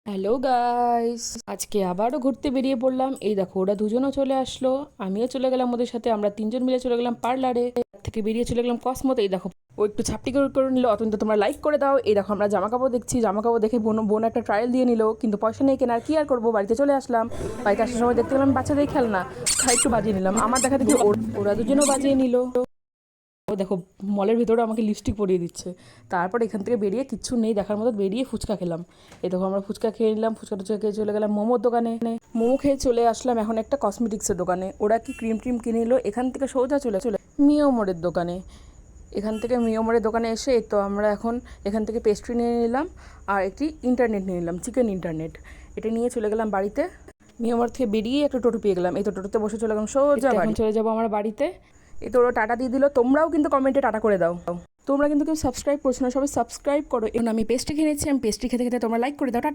Hello guys, আজকে আবারও ঘুরতে বেরিয়ে পড়লাম। এই দেখো, ওরা দুজনও চলে আসলো, আমিও চলে গেলাম ওদের সাথে। আমরা তিনজন মিলে চলে গেলাম পার্লারে। থেকে বেরিয়ে চলে গেলাম কসমোতে। এই দেখো, ও একটু ছাপটি করে নিল, অতন্ত তোমরা লাইক করে দাও। এই দেখো, আমরা জামা কাপড় দেখছি, জামা কাপড় দেখে বোন বোন একটা ট্রায়াল দিয়ে নিল, কিন্তু পয়সা নেই কেনার। কি আর করবো, বাড়িতে চলে আসলাম। বাড়িতে আসার সময় দেখতে পেলাম বাচ্চাদের খেলনা, তাই একটু বাজিয়ে নিলাম। আমার দেখা দেখি ওরা দুজনও বাজিয়ে নিল। ও দেখো, মলের ভিতরে আমাকে লিপস্টিক পরিয়ে দিচ্ছে। তারপর এখান থেকে বেরিয়ে কিচ্ছু নেই দেখার মতো, বেরিয়ে ফুচকা খেলাম। এই দেখো, আমরা ফুচকা খেয়ে নিলাম। ফুচকা টুচকা খেয়ে চলে গেলাম মোমোর দোকানে। মোমো খেয়ে চলে আসলাম এখন একটা কসমেটিক্সের দোকানে। ওরা কি ক্রিম ট্রিম কিনে নিল। এখান থেকে সোজা চলে চলে মিওমোরের দোকানে। এখান থেকে মিওমোরের দোকানে এসে এই তো আমরা এখন এখান থেকে পেস্ট্রি নিয়ে নিলাম, আর একটি ইন্টারনেট নিয়ে নিলাম, চিকেন ইন্টারনেট। এটা নিয়ে চলে গেলাম বাড়িতে। মিওমোর থেকে বেরিয়ে একটা টোটো পেয়ে গেলাম। এই তো টোটোতে বসে চলে গেলাম সোজা বাড়ি। চলে যাবো আমার বাড়িতে। এই তো ওরা টাটা দিয়ে দিল। তোমরাও কিন্তু কমেন্টে টাটা করে দাও। তোমরা কিন্তু কেউ সাবস্ক্রাইব করছো না, সবাই সাবস্ক্রাইব করো। এখন আমি পেস্ট্রি খেয়ে নিচ্ছি, আমি পেস্ট্রি খেতে খেতে তোমরা লাইক করে দাও। টাটা।